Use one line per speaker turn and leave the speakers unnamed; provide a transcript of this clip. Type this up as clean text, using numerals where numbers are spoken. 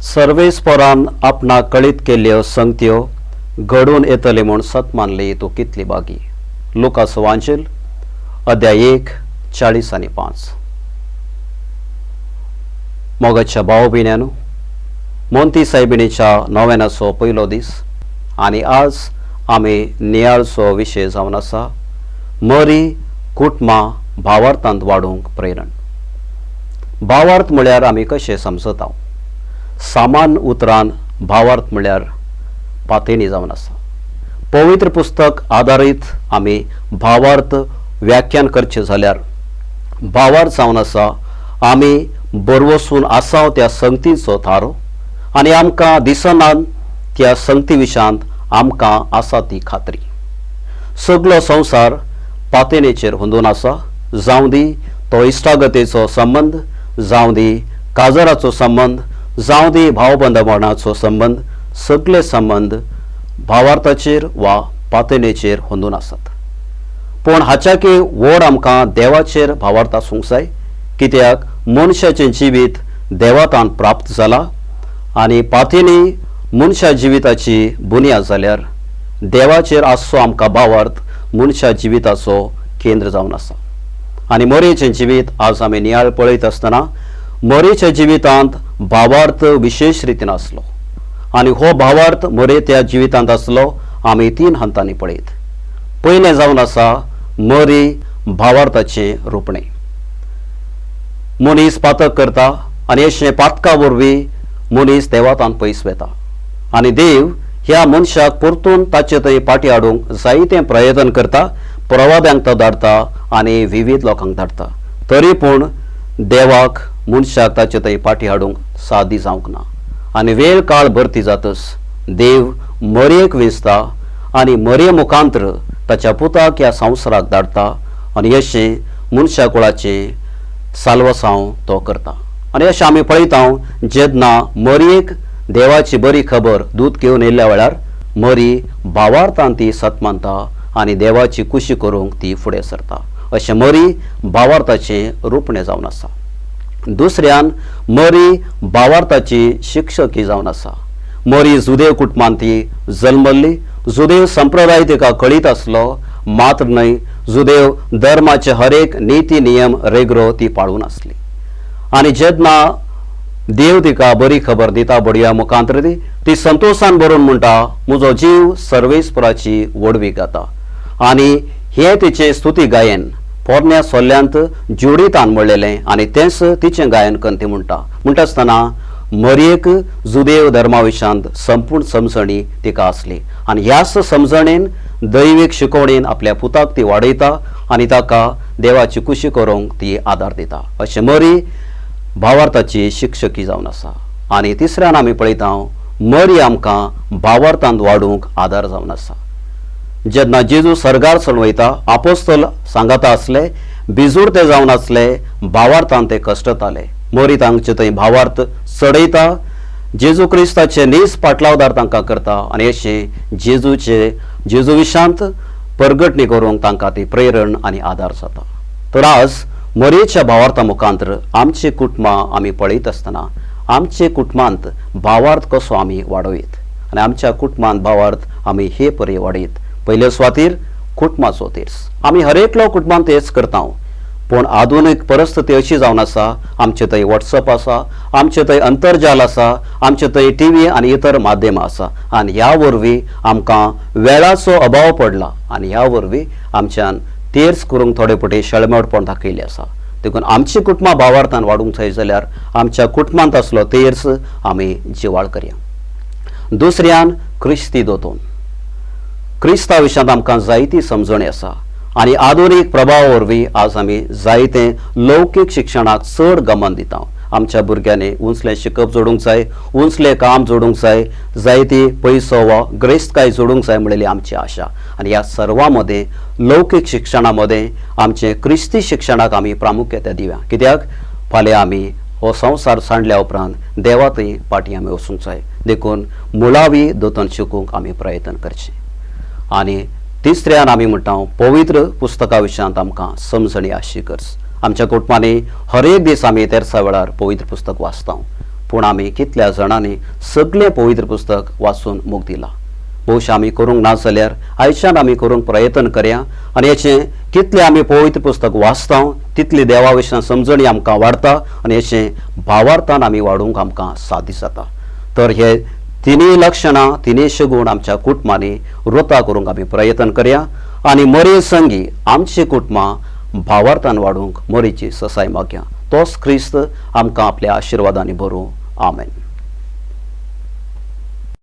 सर्वेस्परान आपणा कळीत केल्ल्यो संगत्यो घडून येतले म्हूण सत मानली तूं कितली बागी. लुकास वांचल अध्याय 1 40 आनी 5. मोगाच्या भाव भयण्यांनो, मोंती सायबिणीच्या नोवेनाचो पयलो दीस आनी आज आमी नियाळचो विशय जावन आसा मरी कुटुंबां भावार्थांत वाडूंक प्रेरण. भावार्थ म्हळ्यार आमी कशें समजता? सामान्य उतरान भावार्थ म्हळ्यार पातेणी जावन आसा. पवित्र पुस्तक आधारीत आमी भावार्थ व्याख्यान करचे जाल्यार भावार्थ जावन आसा आमी बरवसून आसाव त्या संगतीचो थारो आनी आमकां दिसनात त्या संगती विशांत आमकां आसा ती खात्री. सगळो संवसार पातेणेचेर हुंदून आसा, जावं दी तो इश्टागतेचो संबंध, जावं दी काजराचो संबंध, जावं दी भावबंदपणाचो संबंध, सगळे संबंध भावार्थाचेर वा पातेणेचेर हुंदून आसात. पूण हाच्याकी व्हड आमकां देवाचेर भावार्थ आसूंक जाय, कित्याक मनशाचें जिवीत देवातान प्राप्त जाला आनी पातेणी मनशा जिविताची बुन्याद जाल्यार देवाचेर आसचो आमकां भावार्थ मनशा जिविताचो केंद्र जावन आसा. आनी मरेचें जिवीत आज आमी नियाळ पळयत आसतना मरेच्या जिवितांत भावार्थ विशेष रितीन आसलो आनी हो भावार्थ मरे त्या जिवितांत आसलो आमी 3 हंतांनी पळयत. पयलें जावन आसा मरी भावार्थाचें रोपणें. मनीस पातक करता आनी अशें पातका वरवीं मनीस देवातान पयस वेता आनी देव ह्या मनशाक परतून ताचे थंय पाटी हाडूंक जायते प्रयत्न करता, प्रवाद्यांक तो धाडटा आनी विविध लोकांक धाडटा. तरी पूण देवाक मनशाक ताचे थंय पाटी हाडूंक सादी जावंक ना आनी वेळ काळ भरती जातच देव मरयेक वेंचता आनी मरये मुखांतर ताच्या पुताक ह्या संवसाराक धाडटा आनी अशें मनशा कुळाचें साल्वसांव तो करता. आनी अशें आमी पळयता जेन्ना मरयेक देवाची बरी खबर दूत घेवन येयल्ल्या वेळार मरी भावार्थान ती सत मानता आनी देवाची कुशी करूंक ती फुडें सरता. अशें मरी भावार्थाचें रोपणें जावन आसा. दुसऱ्यान मरी भावार्थाची शिक्षकी जावन आसा. मरी जुदेव कुटुंबांत ती जल्मल्ली. जुदेव संप्रदाय तिका कळीत आसलो, मात्र न्हय जुदेव धर्माचे हरेक नीती नियम रेगरो ती पाळून आसली. आनी जेन्ना देव तिका बरी खबर दिता बडया मुखांतर ती संतोषान बरोवन म्हणटा म्हजो जीव सर्वेस्पराची वडवी गाता. आनी हें तिचें स्तुती गायन पोरण्या सोल्ल्यांत जोडीतान म्हणलेलें आनी तेंच तिचें गायन करून ती म्हणटा आसतना मरयेक जुदेव धर्मा विशांत संपूर्ण समजणी तिका आसली आनी ह्याच समजणेन दैवीक शिकवणेन आपल्या पुताक ती वाडयता आनी ताका देवाची कुशी करूंक ती आदार दिता. अशें मरी भावार्थाची शिक्षकी जावन आसा. आनी तिसऱ्यान आमी पळयता मरी आमकां भावार्थांत वाडूंक आदार जावन आसा. जेन्ना जेजू सर्गार चड वयता आपोस्तल सांगता आसले बिजुडते जावन आसले, भावार्थान ते कश्टताले. मरी तांचे थंय भावार्थ चडयता, जेजू क्रिस्ताचे नीस पाटलावदार तांकां करता आनी अशें जेजू विशांत परगटणी करूंक तांकां ती प्रेरण आनी आदार जाता. तर आज मरेच्या भावार्था मुखांतर आमचे कुटुंबां आमी पळयत आसतना आमचे कुटुंबांत भावार्थ कसो आमी वाडयत आनी आमच्या कुटुंबांत भावार्थ आमी हे परी वाडयत. पयले सुवातेर कुटुंबाचो तेर्स. आमी हरेकलो कुटुंबांत तेच करता, पूण आधुनीक परिस्थिती अशी जावन आसा आमचे थंय वॉट्सअप आसा, आमचे थंय अंतर्जाल आसा, आमचे थंय टीव्ही आनी इतर माध्यमां आसा आनी ह्या वरवीं आमकां वेळाचो अभाव पडला आनी ह्या वरवीं आमच्यान तेर्स करूंक थोडे पटी शळमेळपण दाखयलें आसा. देखून आमची कुटुंबां भावार्थान वाडूंक जाय जाल्यार आमच्या कुटुंबांत असलो तेर्स आमी जिवाळ करया. दुसऱ्यान क्रिस्ती दोतोन. क्रिस्ता विशांत आमकां जायती समजणी आसा आनी आधुनीक प्रभावा वरवीं आज आमी जायते लौकीक शिक्षणाक चड गमन दिता. आमच्या भुरग्यांनी उंचलें शिकप जोडूंक जाय, उंचलें काम जोडूंक जाय, जायती पयसो वा ग्रेस्तकाय जोडूंक जाय म्हणलेली आमची आशा. आनी ह्या सर्वां मदें लौकीक शिक्षणा मदें आमचें क्रिस्ती शिक्षणाक आमी प्रामुख्यता दिवया. कित्याक फाल्यां आमी हो संवसार सांडल्या उपरांत देवातय पाटी आमी वचूंक जाय. देखून मुळावी दोतोन शिकूंक आमी प्रयत्न करचे. आनी तिसऱ्यान आमी म्हणटा पवित्र पुस्तका विशांत आमकां समजणी आसची गरज. आमच्या कुटुंबांनी हर एक दीस आमी तेर्सा वेळार पवित्र पुस्तक वाचता. पूण आमी कितल्या जाणांनी सगळें पवित्र पुस्तक वाचून मोग दिला. भोवशा आमी करूंक ना जाल्यार आयच्यान आमी करूंक प्रयत्न करया आनी हेचें कितलें आमी पवित्र पुस्तक वाचता तितली देवा विशीं समजणी आमकां वाडटा आनी हेचें भावार्थान आमी वाडूंक आमकां सादी जाता. तर हे तिनूय लक्षणां तिनूयशे गूण आमच्या कुटुंबांनी वृता करूंक आमी प्रयत्न करया आनी मरे संगी आमची कुटुंबां भावार्थान वाडूंक मरेची ससाय मागया. तोच क्रिस्त आमकां आपल्या आशिर्वादांनी भरूं. आमेन.